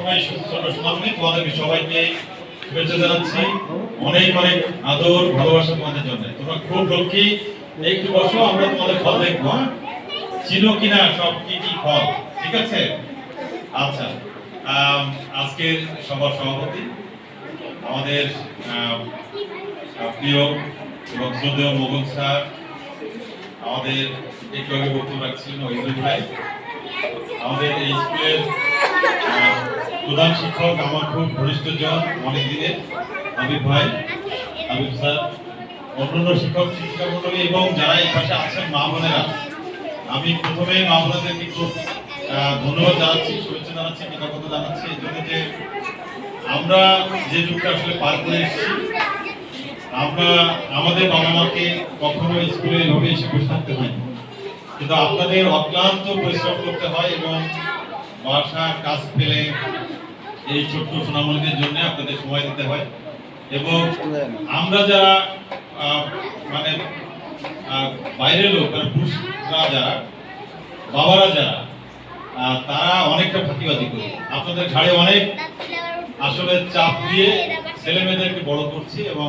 সবসময় ছোট সোনামণি, তোমাদেরকে সবাইকে শুভেচ্ছা জানাচ্ছি। অনেক অনেক আদর ভালোবাসা তোমাদের জন্য। তোমরা খুব লক্ষ্মী। একটু বসো, আমরা তোমাদের ফল দেখবো। হ্যাঁ, চিনো কিনা সব কি কি ফল? ঠিক আছে, আচ্ছা। আজকের সবার সভাপতি আমাদের প্রিয় এবং শ্রদ্ধেয় মোগল স্যার, আমাদের একটু আগে বক্তব্য রাখছিলেন ওহিদুল ভাই, আমাদের এই স্কুলের প্রধান শিক্ষক, আমার খুব ঘনিষ্ঠ জন অনেক দিনের হাবিব ভাই, হাবিব স্যার, অন্যান্য শিক্ষক শিক্ষিকা মন্ডলী এবং যারা এই পাশে আছেন মা বোনেরা, আমি প্রথমে মা বোনেদেরকে খুব ধন্যবাদ জানাচ্ছি, শুভেচ্ছা জানাচ্ছি, কৃতজ্ঞতা জানাচ্ছি এই জন্য যে আমরা যে যুগটা আসলে পার করে এসেছি, আমরা আমাদের বাবা মাকে কখনো স্কুলে এভাবে এসে বসে থাকতে হয়নি, কিন্তু আপনাদের অক্লান্ত পরিশ্রম করতে হয় এবং বাসা কাজ পেলে এই ছোট্ট সোনামণিদের জন্য আপনাদের সময় দিতে হয়। এবং আমরা যারা মানে বাইরের লোক, মানে পুরুষরা যারা, বাবারা যারা, তারা অনেকটা ফাঁকিবাজি করে আপনাদের ঘাড়ে অনেক আসলে চাপ দিয়ে ছেলে মেয়েদেরকে বড় করছি এবং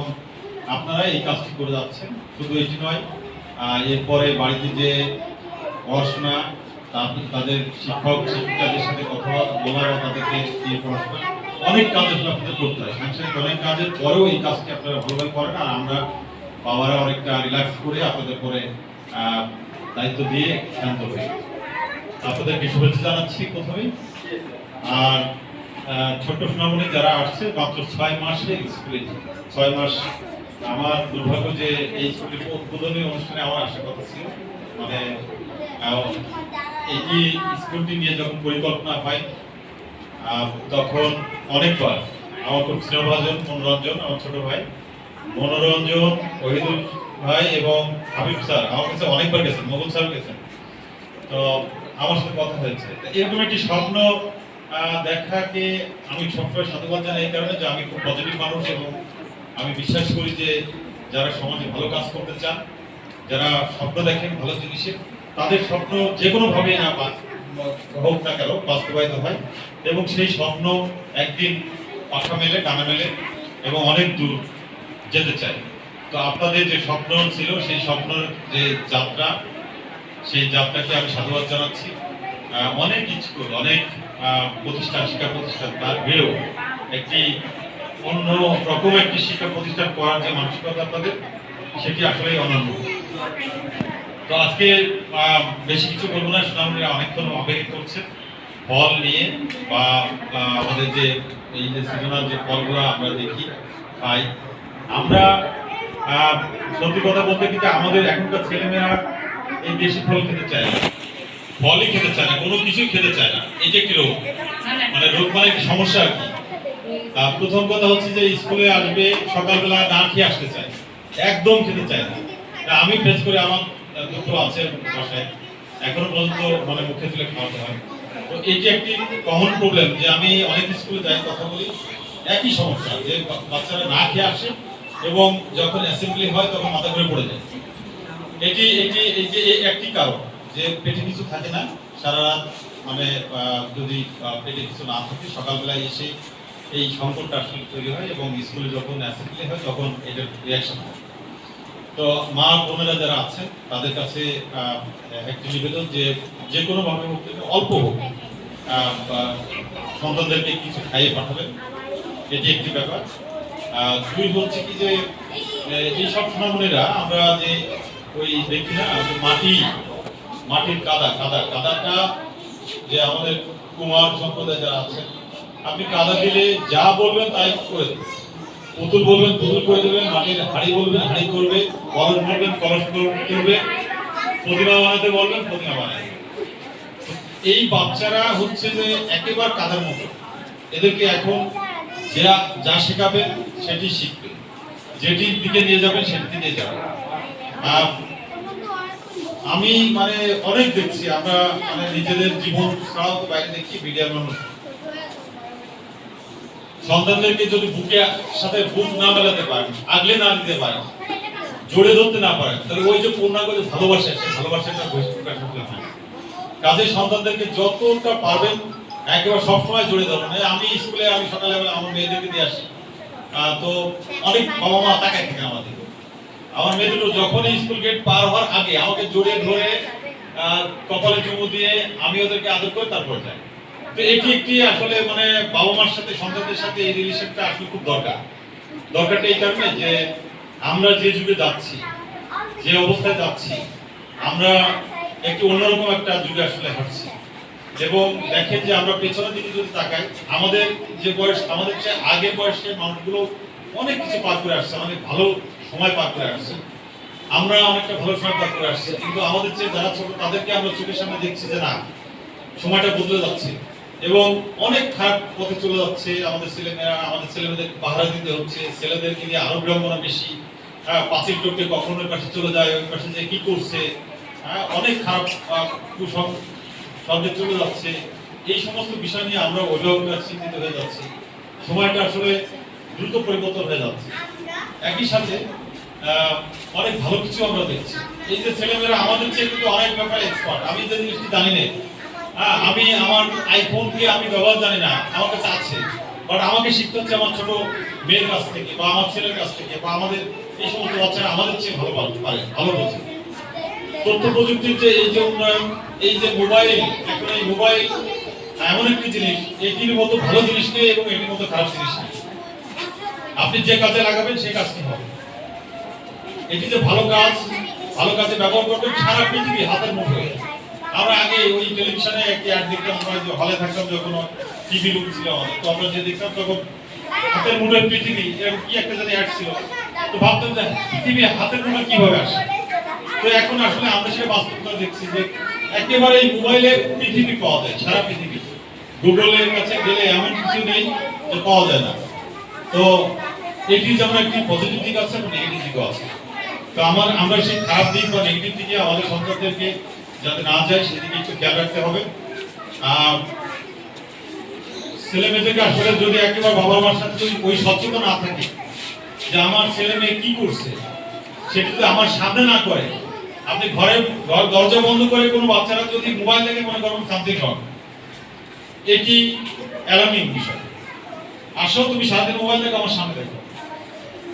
আপনারা এই কাজটি করে যাচ্ছেন। শুধু এটি নয়, এরপরে বাড়িতে যে পড়াশোনা, তাদের শিক্ষক শিক্ষিকাদের সাথে কথা বলা বা তাদেরকে দিয়ে পড়াশোনা, অনেক কাজ আপনাদের করতে হয়। সাংসারিক অনেক কাজের পরেও এই কাজটি আপনারা ভালোভাবে করেন, আর আমরা বাবারা অনেকটা রিল্যাক্স করে আপনাদের পরে দায়িত্ব দিয়ে শান্ত হই। আপনাদেরকে শুভেচ্ছা জানাচ্ছি প্রথমেই। আর ছোট্ট সোনামণি যারা আসছে, মাত্র 6 মাসে স্কুলে, 6 মাস। আমার দুর্ভাগ্য যে এই স্কুলের উদ্বোধনী অনুষ্ঠানে আমার আসার কথা ছিল, মানে এই স্কুলটি নিয়ে যখন পরিকল্পনা হয় তখন অনেকবার আমার খুব স্নেহভাজন মনোরঞ্জন, আমার ছোট ভাই মনোরঞ্জন, ওহিদুল ভাই এবং হাবিব স্যার আমার কাছে অনেকবার গেছেন, মোগল স্যার গেছেন, তো আমার সাথে কথা হয়েছে। এরকম একটি স্বপ্ন দেখাকে আমি সবসময় সাধুবাদ জানাই এই কারণে যে আমি খুব পজিটিভ মানুষ এবং আমি বিশ্বাস করি যে যারা সমাজে ভালো কাজ করতে চান, যারা স্বপ্ন দেখেন ভালো জিনিসের, তাদের স্বপ্ন যে কোনোভাবে না হোক না কেন বাস্তবায়িত হয় এবং সেই স্বপ্ন একদিন পাখা মেলে, ডানা মেলে এবং অনেক দূর যেতে চায়। তো আপনাদের যে স্বপ্ন ছিল, সেই স্বপ্নের যে যাত্রা, সেই যাত্রাকে আমি সাধুবাদ জানাচ্ছি। অনেক স্কুল, অনেক প্রতিষ্ঠান, শিক্ষা প্রতিষ্ঠান, তার ভিড়েও একটি অন্য রকম একটি শিক্ষা প্রতিষ্ঠান করার যে মানসিকতা আপনাদের, সেটি আসলেই অনন্য। তো আজকে বেশি কিছু বলবো না, সোনামণিরা অনেকক্ষণ অপেক্ষা করছে ফল নিয়ে, বা আমাদের যে এই যে সিজনাল যে ফলগুলো আমরা দেখি খাই। আমরা সত্যি কথা বলতে কিন্তু আমাদের এখনকার ছেলেমেয়েরা এই দেশি ফল খেতে চায় না, ফলই খেতে চায় না, কোনো কিছুই খেতে চায় না। এই যে একটি রোগ, মানে রোগ মানে একটি সমস্যা আর কি। প্রথম কথা হচ্ছে যে স্কুলে আসবে, সকালবেলা না খেয়ে আসতে চায়, একদম খেতে চায় না। আমি ফেস করে, আমার দুটো আছে বাসায়, এখনো পর্যন্ত মানে মুখে তুলে খাওয়াতে হয়। তো এটি একটি কমন প্রবলেম যে আমি অনেক স্কুলে যাই, কথা বলি, একই সমস্যা যে বাচ্চারা না খেয়ে আসে এবং যখন অ্যাসেম্বলি হয় তখন মাথা ঘুরে পড়ে যায়। এটি এটি এই যে একটি কারণ যে পেটে কিছু থাকে না সারা রাত, মানে যদি পেটে কিছু না থাকে সকালবেলায় এসে এই সংকটটা আসলে তৈরি হয় এবং স্কুলে যখন অ্যাসেম্বলি হয় তখন এটার রিয়াকশন হয়। তো মা বোনেরা যারা আছেন তাদের কাছে একটি নিবেদন যে যে কোনোভাবে হোক, অল্প হোক, সন্তানদেরকে কিছু খাইয়ে পাঠাবেন, এটি একটি ব্যাপার। দুই হচ্ছে কি যে এই সব সোনামণিরা আমরা যে ওই দেখি না মাটির কাদাটা যে আমাদের কুমার সম্প্রদায় যারা আছেন, আপনি কাদা দিলে যা বলবেন তাই করে দেবেন, পুতুল বলবেন পুতুল করে দেবেন, মাটির হাড়ি বলবেন হাড়ি করবে, কলস বলবেন কলস করবে, প্রতিমা বানাতে বলবেন প্রতিমা বানাবে। এই বাচ্চারা হচ্ছে যে একেবারে কাদার মতো, এদেরকে এখন যা শেখাবেন সেটি শিখবে, যেটির দিকে নিয়ে যাবেন সেটিতে নিয়ে যাবেন। আমি মানে অনেক দেখছি, আমরা মানে নিজেদের জীবন ছাড়াও তো বাইরে দেখি, মিডিয়ার মানুষ সন্তানদেরকে যদি বুকের সাথে বুক না মেলাতে পারেন, আগলে না দিতে পারেন, জোরে ধরতে না পারেন, তাহলে ওই যে পূর্ণাঙ্গ যে ভালোবাসাটা বহিষ্কার হয়। কাজে সন্তানদেরকে যতটা পারবেন একেবারে সবসময় জড়িয়ে ধরুন। আমি স্কুলে আমি সকালে আমার মেয়েদেরকে দিয়ে আসি, তো অনেক বাবা মা তাকায় থাকে আমাদের। আমার মেয়ে দুটো যখনই স্কুল গেট পার হওয়ার আগে আমাকে জড়িয়ে ধরে কপালে চুমু দিয়ে আমি ওদেরকে আদর করে তারপর যাই। তো এটি একটি আসলে মানে বাবা মার সাথে সন্তানদের সাথে এই রিলেশনটা আসলে খুব দরকারটা এই কারণে যে আমরা যে যুগে যাচ্ছি, যে অবস্থায় যাচ্ছি, আমরা একটু অন্যরকম একটা যুগে আসলে হাঁটছি। এবং দেখেন যে আমরা পেছনের দিকে যদি তাকাই, আমাদের যে বয়স, আমাদের চেয়ে আগের বয়সের মানুষগুলো অনেক কিছু পার করে আসছে, অনেক ভালো সময় পার করে আসছে, আমরা অনেকটা ভালো সময় পার করে আসছি। কিন্তু আমাদের চেয়ে যারা ছোট তাদেরকে আমরা চোখের সামনে দেখছি যে না, সময়টা বদলে যাচ্ছে এবং অনেক খারাপ পথে চলে যাচ্ছে। আমাদের ছেলেমেয়েদের পাহারা দিতে হচ্ছে, ছেলেদেরকে নিয়ে আরো বিড়ম্বনা বেশি। পাঁচিল টপকে কখনো ওই পাশে চলে যায়, ওই পাশে যে কি করছে, অনেক খারাপ কুসংস্কারে চলে যাচ্ছে। এই সমস্ত বিষয় নিয়ে আমরা অভিভাবকরা চিন্তিত হয়ে যাচ্ছি। সময়টা আসলে দ্রুত পরিবর্তন হয়ে যাচ্ছে। একই সাথে অনেক ভালো কিছু আমরা দেখছি। এই যে ছেলেমেয়েরা আমাদের চেয়ে কিন্তু অনেক ব্যাপারে এক্সপার্ট। আমি যে জিনিসটি জানি না, আমি আমার আইফোন দিয়ে আমি ব্যবহার জানি না, আমার কাছে আছে, বাট আমাকে শিখতে হচ্ছে আমার ছোট মেয়ের কাছ থেকে বা আমার ছেলের কাছ থেকে, বা আমাদের এই সমস্ত বাচ্চারা আমাদের চেয়ে ভালো পারে, ভালো বোঝে। তথ্য প্রযুক্তির যে এই যে উন্নয়ন, এই যে মোবাইল, এখন এই মোবাইল এমন একটি জিনিস, এটির মতো ভালো জিনিস নেই এবং এটির মতো খারাপ জিনিস নেই। আপনি যে কাজে লাগাবেন সেই কাজটি হবে। এটি যে ভালো কাজে ব্যবহার করবেন, সারা পৃথিবী হাতের মুঠোয়। আমরা আগে ওই টেলিভিশনে একটি অ্যাড দেখতাম, আমরা যে হলে থাকতাম, যখন টিভি রুম ছিল আমাদের, তো আমরা যে দেখতাম তখন হাতের মুঠোয় পৃথিবী, এরকম কি একটা জানি অ্যাড ছিল, তো ভাবতাম যে পৃথিবী হাতের মুঠোয় কিভাবে আসে। তো এখন আসলে আমরা সেটা বাস্তবতা দেখছি যে একেবারে এই মোবাইলে পৃথিবী পাওয়া যায়, সারা পৃথিবী। গুগলের কাছে গেলে এমন কিছু নেই যে পাওয়া যায় না। তো এটি যেমন একটি পজিটিভ দিক আছে, নেগেটিভ দিকও আছে। তো আমরা সেই খারাপ দিক বা নেগেটিভ দিকে আমাদের সন্তানদেরকে যাতে না যায় সেদিকে একটু খেয়াল রাখতে হবে। ছেলে মেয়েদেরকে আসলে যদি একেবারে বাবা মার সাথে যদি ওই সচেতন না থাকে যে আমার ছেলে মেয়ে কি করছে, সেটা যদি আমার সামনে না করে, আপনি ঘর দরজা বন্ধ করে কোনো বাচ্চারা যদি মোবাইল দেখে মনে করেন সামথিং রং, এটি অ্যালার্মিং বিষয়। আসো তুমি সারাদিন মোবাইল দেখো, আমার সামনে দেখো,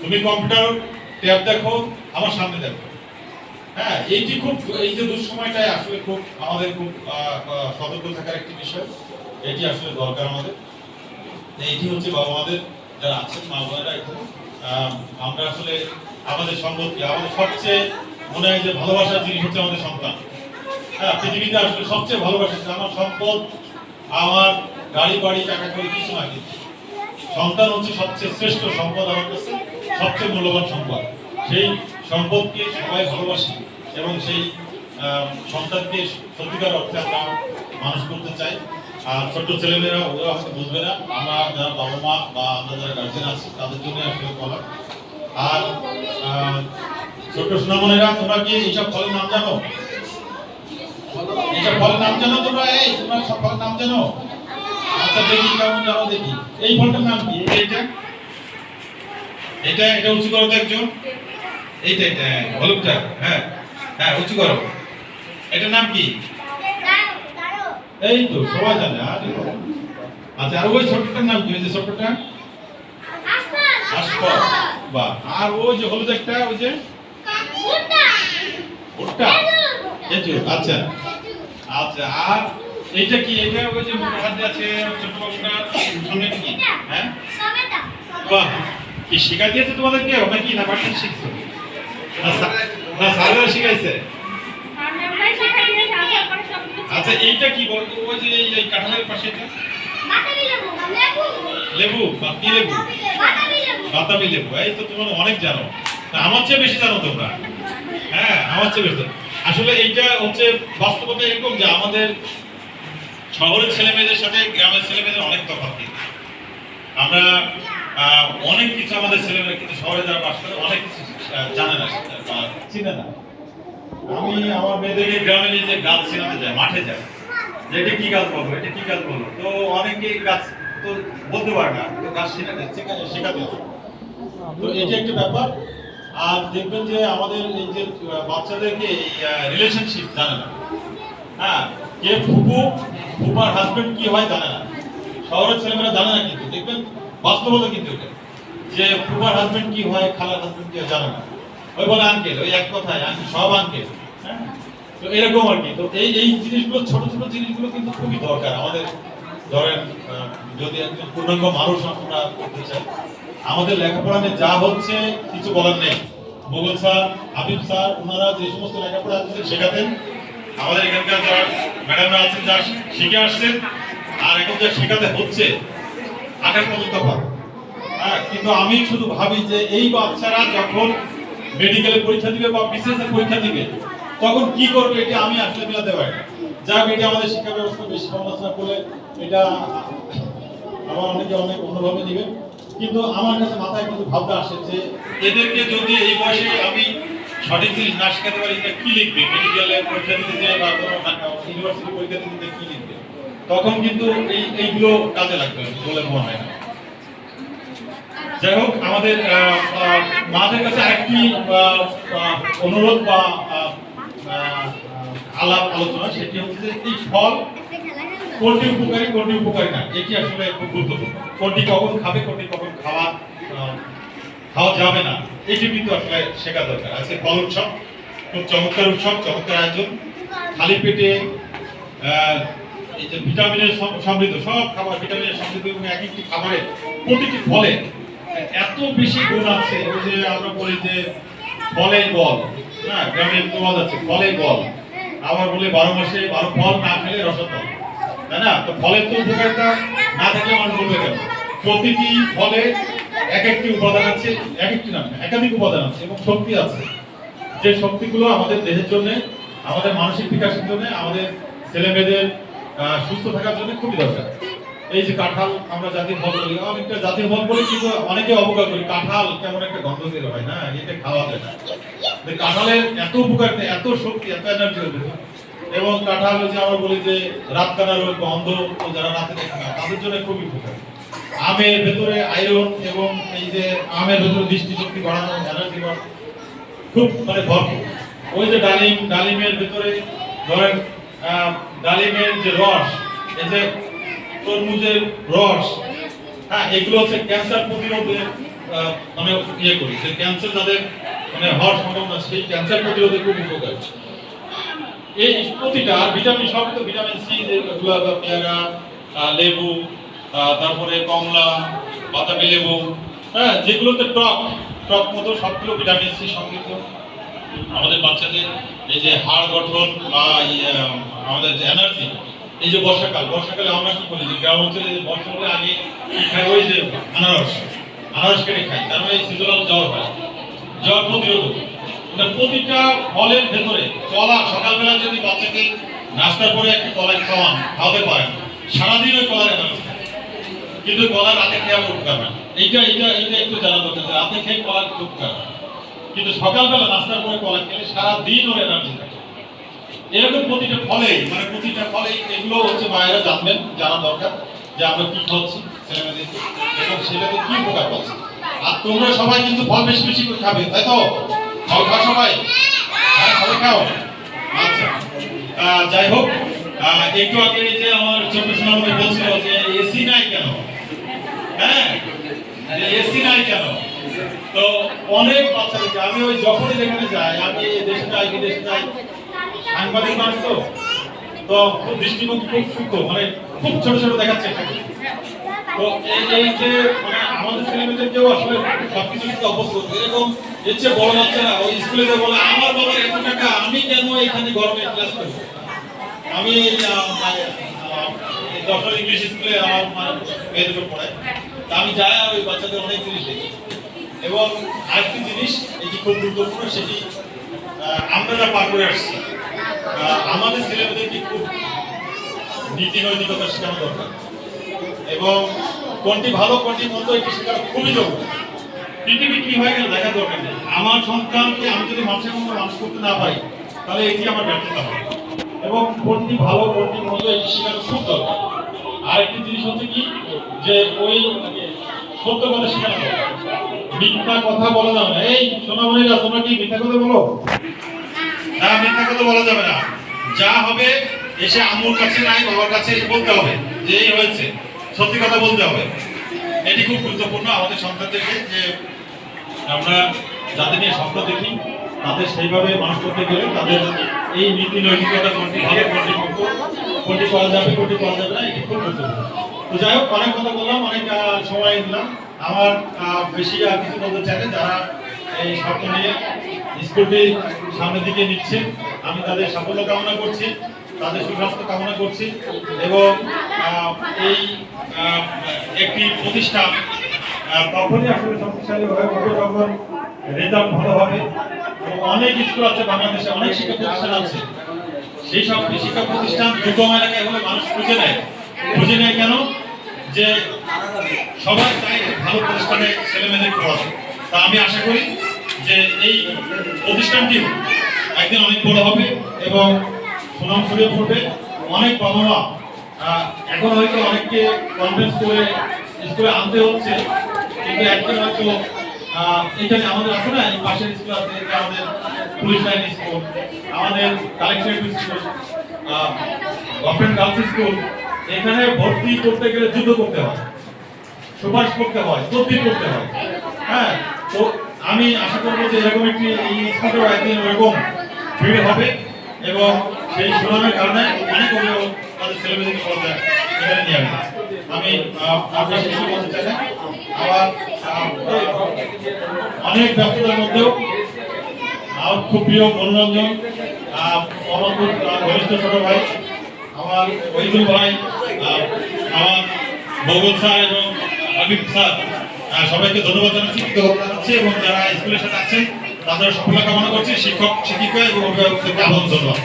তুমি কম্পিউটার ট্যাব দেখো, আমার সামনে দেখো। হ্যাঁ, এইটি খুব, এই যে দুঃসময়টাই আসলে খুব আমাদের খুব সতর্ক থাকার একটি বিষয়। এটি আসলে দরকার আমাদের। এইটি হচ্ছে বাবা মাদের যারা আছেন, মা বোনেরা, আমরা আসলে আমাদের সম্পত্তি, আমাদের সবচেয়ে মনে হয় যে ভালোবাসার জিনিস হচ্ছে আমাদের সন্তান। হ্যাঁ, পৃথিবীতে আসলে সবচেয়ে ভালোবাসা আমার সম্পদ, আমার গাড়ি বাড়ি টাকা করে কিছু না, কিন্তু সন্তান হচ্ছে সবচেয়ে শ্রেষ্ঠ সম্পদ আমার কাছে, সবচেয়ে মূল্যবান সম্পদ। সেই সম্পদকে সবাই ভালোবাসি এবং সেই সন্তানকে সত্যিকার অর্থে আমরা মানুষ করতে চাই। আর ছোট্ট ছেলেমেয়েরা ওরা হয়তো বুঝবে না, আমরা যারা বাবা মা বা আমরা যারা গার্জেন আছি তাদের জন্য আসলে বলা। আর ছোট্ট সোনামণিরা, তোমরা কি এইসব ফলের নাম জানো? এইসব ফলের নাম জানো তোমরা? তোমরা সব ফলের নাম জানো? আচ্ছা দেখি কেমন জানো দেখি। এই ফলটার নাম কি? এটা উঁচু করো তো একজন। এইটা হলুদটা, হ্যাঁ উঁচু করো। এটার নাম কি? এই তো সবাই জানে। আচ্ছা, আর ওই ছোটটার নাম কি? ওই যে ছোটটা আশফল। বাহ। আর ওই যে হলুদ একটা, ওই যে ভুট্টা, আচ্ছা আচ্ছা। আর এইটা কি? এটা ওই যে মুখের মধ্যে আছে ছোট বাবুটা, সামনে কি? হ্যাঁ, বাহ। কি শিখা দিয়েছে তোমাদেরকে নাকি না বাড়িতে শিখছো? না স্যাররা শিখাইছে? আচ্ছা, এইটা কি বলতো? ওই যে এই কাঁঠালের পাশে এটা লেবু বা কি লেবু? বাতাবি লেবু। এই তো তোমরা অনেক জানো, আমার চেয়ে বেশি জানো তোমরা। হ্যাঁ, আমার চেয়ে বেশি। আসলে এইটা হচ্ছে বাস্তবতা এরকম যে আমাদের শহরের ছেলে মেয়েদের সাথে গ্রামের ছেলে মেয়েদের অনেক তফাৎ। আমরা অনেক কিছু আমাদের ছেলেমেয়েরা কিন্তু শহরে যারা বাস করে অনেক কিছু জানে না, চিনে না। আমি আমার মেয়েদেরকে গ্রামে নিয়ে যে গাছ চেনাতে যায়, মাঠে যায়, যে এটা কি গাছ বলবো, এটা কি গাছ বলবো, তো অনেকে গাছ তো বলতে পারে না, তো গাছ শেখাতে হয়। তো এটা একটা ব্যাপার। আর দেখবেন যে আমাদের এই যে বাচ্চাদেরকে রিলেশনশিপ জানে না। হ্যাঁ, কে ফুপার হাজবেন্ড কি হয় জানে না। শহরের ছেলেমেয়েরা জানে না, কিন্তু দেখবেন বাস্তবতা কিন্তু এটা, যে ফুফার হাজবেন্ড কি হয়, খালার হাজবেন্ড কি হয় জানে না। ওই বলে আঙ্কেল, ওই এক কথায় আঙ্কেল, সব আঙ্কেল। হ্যাঁ, তো এরকম আর কি। তো এই জিনিসগুলো, ছোট ছোট জিনিসগুলো কিন্তু খুবই দরকার আমাদের। ধরেন যদি একজন পূর্ণাঙ্গ মানুষ আমরা করতে চাই, আমাদের লেখাপড়া নিয়ে যা হচ্ছে কিছু বলার নেই। মোগল স্যার, হাবিব স্যার, ওনারা যে সমস্ত লেখাপড়া শেখাতেন, আমাদের এখানকার যারা ম্যাডামরা আছেন, যা শিখে আসছেন, আর এখন যা শেখাতে হচ্ছে, আকাশ পর্যন্ত পাবে। হ্যাঁ, কিন্তু আমি শুধু ভাবি যে এই বাচ্চারা যখন মেডিকেলে পরীক্ষা দিবে বা বিসিএস এর পরীক্ষা দিবে, তখন কি করবে এটা আমি আসলে মিলাতে পারি না। যাক, এটা আমাদের শিক্ষা ব্যবস্থা বেশি সমালোচনা করলে এটা আমার অনেকে অনেক অন্যভাবে দিবে, কিন্তু আমার কাছে মাথায় কিন্তু ভাবনা আসে যে এদেরকে যদি এই বয়সে আমি সঠিক জিনিস না শেখাতে পারি, এটা কি লিখবে মেডিকেলে পরীক্ষা দিতে যায় বা কোনো ইউনিভার্সিটি পরীক্ষা দিতে কি লিখবে, তখন কিন্তু এইগুলো কাজে লাগবে বলে মনে হয় না। যাই হোক, আমাদের মাদের কাছে আরেকটি অনুরোধ বা আলাপ আলোচনা, সেটি হচ্ছে যে এই ফল কোনটি উপকারী কোনটি উপকারী না, এটি আসলে খুব গুরুত্বপূর্ণ। কোনটি কখন খাবে, কোনটি কখন খাওয়া যাবে না, এটি কিন্তু আসলে শেখা দরকার। আজকে ফল উৎসব, খুব চমৎকার উৎসব, চমৎকার আয়োজন। খালি পেটে এই যে ভিটামিনের সমৃদ্ধ সব খাবার, ভিটামিনের সমৃদ্ধ, এবং এক একটি খাবারের প্রতিটি ফলে এত বেশি গুণ আছে। ওই যে আমরা বলি যে ফলেই বল, হ্যাঁ, গ্রামে প্রবাদ আছে, ফলেই বল। আবার বলে 12 মাসে 12 ফল না খেলে রসফল, তাই না? তো ফলের তো উপকারিতা না থাকলে মানুষ বলবে কেন? প্রতিটি ফলে এক একটি উপাদান আছে, এক একটি না, একাধিক উপাদান আছে এবং শক্তি আছে, যে শক্তিগুলো আমাদের দেহের জন্য, আমাদের মানসিক বিকাশের জন্য, আমাদের ছেলে মেয়েদের সুস্থ থাকার জন্য খুবই দরকার। এই যে কাঁঠাল আমরা জাতীয় ফল বলি, অনেকটা জাতীয় ফল বলি, কিন্তু অনেকে অবজ্ঞা করি, কাঁঠাল কেমন একটা গন্ধ বের হয়, না এটা খাওয়া যায় না। কাঁঠালের এত উপকারিতা, এত শক্তি, এত এনার্জি হবে। এবং কাঁঠাল যে আমরা বলি যে রাত কানা রোগ বা অন্ধ যারা রাতে দেখে না, তাদের জন্য খুবই উপকারী। আমের ভেতরে আয়রন, এবং এই যে আমের ভেতরে দৃষ্টিশক্তি বাড়ানো, এনার্জি বাড়ানো খুব মানে ভরপুর। ওই যে ডালিমের ভেতরে ধরেন ডালিমের যে রস, এই যে তরমুজের রস, হ্যাঁ, এগুলো হচ্ছে ক্যান্সার প্রতিরোধে মানে ইয়ে করি, যে ক্যান্সার যাদের মানে হওয়ার সম্ভাবনা, সেই ক্যান্সার প্রতিরোধে খুব উপকারী। এই প্রতিটা ভিটামিন, সব তো ভিটামিন সি, যেগুলো পেয়ারা, লেবু, তারপরে কমলা, বাতাবি লেবু, হ্যাঁ, যেগুলোতে টক মতো সবগুলো ভিটামিন সি সমৃদ্ধ। আমাদের বাচ্চাদের এই যে হাড় গঠন বা আমাদের যে এনার্জি, এই যে বর্ষাকালে আমরা কি করি, যে গ্রাম অঞ্চলে বর্ষা হলে আগে কি খাই, ওই যে আনারস কেটে খাই, তার মানে সিজনাল জ্বর হয়, জ্বর প্রতিরোধক। প্রতিটা ফলের ভেতরে কলা, সকালবেলা যদি বাচ্চাকে নাস্তার পরে একটা কলা খাওয়াতে পারেন, সারাদিন ওই কলার এনার্জি, কিন্তু কলা রাতে খেয়ে আমার উপকার হয়। এইটা একটু জানা দরকার, রাতে খেয়ে কলার উপকার, কিন্তু সকালবেলা নাস্তার পরে কলা খেলে সারাদিন ওর এনার্জি থাকে। এরকম প্রতিটা ফলেই, মানে প্রতিটা ফলেই এগুলো হচ্ছে মায়েরা জানবেন, জানা দরকার যে আমরা কি খাচ্ছি ছেলেমেয়েদেরকে এবং সেটাতে কি উপকার পাচ্ছি। আর তোমরা সবাই কিন্তু ফল বেশি বেশি করে খাবে, তাই তো? ফল খাও সবাই, হ্যাঁ সবাই খাও। আচ্ছা, যাই হোক, একটু আগে যে আমার ছোট সোনামণি বলছিল যে এসি নাই কেন, হ্যাঁ, এসি নাই কেন? তো অনেক বাচ্চাদেরকে আমি ওই যখনই যেখানে যাই, আমি দেশে যাই বিদেশে যাই, সাংবাদিক মানুষ তো খুব দৃষ্টিভঙ্গি খুব সূক্ষ্ম, মানে খুব ছোট ছোট দেখাচ্ছে। তো এই যে মানে আমাদের ছেলেমেয়েদেরকেও আসলে সবকিছু কিন্তু অভ্যস্ত করতে, এরকম এর চেয়ে বড় বাচ্চারা ওই স্কুলে যে বলে আমার বাবার এত টাকা, আমি কেন এখানে গরমে ক্লাস করবো? আমি যশোর ইংলিশ স্কুলে আমার মেয়েদের পড়াই, আমি যাই আর ওই বাচ্চাদের অনেক জিনিস দেখি। এবং আরেকটি জিনিস এটি খুব গুরুত্বপূর্ণ, সেটি আমরা যা পার করে আসছি, আমাদের ছেলেমেয়েদেরকে খুব নীতি নৈতিকতা শেখানো দরকার, এবং কোনটি ভালো কোনটি মন্দ এটি শেখানো খুবই জরুরি। পৃথিবী কি হয়ে গেল দেখা দরকার নেই। আমার সন্তানকে আমি যদি মানুষের মতো মানুষ করতে না পারি, তাহলে এটি আমার ব্যর্থতা হবে। এবং কোনটি ভালো কোনটি মন্দ এটি শেখানো খুব দরকার। আরেকটি জিনিস হচ্ছে কি, যে ওই সত্য কথা শেখানো দরকার, মিথ্যা কথা বলা যাবে না। এই সোনামণিরা, তোমরা কি মিথ্যা কথা বলো? না, মিথ্যা কথা বলা যাবে না। যা হবে এসে আম্মুর কাছে নাই বাবার কাছে এসে বলতে হবে যে এই হয়েছে। সত্যি কথা বলতে হবে। এটি খুব গুরুত্বপূর্ণ আমাদের সন্তানদেরকে, যে আমরা যাদের নিয়ে স্বপ্ন দেখি তাদের সেইভাবে মানুষ করতে গেলে তাদের এই নীতি নৈতিকতা কোনটি ভালো, কোনটি মন্দ, কোনটি করা যাবে, কোনটি করা যাবে না, এটি খুব গুরুত্বপূর্ণ। তো যাই হোক, অনেক কথা বললাম, অনেক সময় দিলাম। আমার বেশি আর কিছু বলতে চাই না। যারা এই স্বপ্ন নিয়ে স্কুলটি সামনের দিকে নিচ্ছে, আমি তাদের সাফল্য কামনা করছি, তাদের সুস্বাস্থ্য কামনা করছি, এবং এই একটি প্রতিষ্ঠান তখনই আসলে শক্তিশালী হয়ে উঠবে যখন রেজাল্ট ভালো হবে। অনেক স্কুল আছে বাংলাদেশে, অনেক শিক্ষা প্রতিষ্ঠান আছে, সেই সব শিক্ষা প্রতিষ্ঠান দুর্গম এলাকায় হলে মানুষ খুঁজে নেয়। খুঁজে নেয় কেন? যে সবাই চায় ভালো প্রতিষ্ঠানে ছেলেমেয়েদের পড়াতে। তা আমি আশা করি যে এই প্রতিষ্ঠানটি একদিন অনেক বড় হবে এবং সুনাম ছড়িয়ে পড়বে। অনেক বাবা মা এখন হয়তো অনেককে কনভিন্স করে স্কুলে আনতে হচ্ছে, কিন্তু একদিন হয়তো এখানে আমাদের আছে না, এই পাশের স্কুল আছে, আমাদের পুলিশ লাইন স্কুল, আমাদের collectorate school, government girls school, এখানে ভর্তি করতে গেলে যুদ্ধ করতে হয়, সুপারিশ করতে হয়, তদবির করতে হয়। হ্যাঁ, তো আমি আশা করবো যে এরকম একটি এই স্কুলেও একদিন ওরকম ভিড় হবে এবং সেই সুনামের কারণে অনেক অভিভাবক তাদের ছেলেমেয়েদেরকে পড়তে এখানে নিয়ে আসবে। আমি আপনার কিছু বলতে চাই না। আবার অনেক ব্যস্ততার মধ্যেও আমার খুব প্রিয় মনোরঞ্জন, আমার খুব ঘনিষ্ঠ ছোট ভাই আমার ওইদুল ভাই, আমার বগল স্যার এবং হাবিব স্যার, সবাইকে ধন্যবাদ জানাচ্ছি, কৃতজ্ঞতা জানাচ্ছি, এবং যারা স্কুলের সাথে আছেন তাদের সফলতা কামনা করছি। শিক্ষক শিক্ষিকা এবং অভিভাবকদেরকে আবার ধন্যবাদ।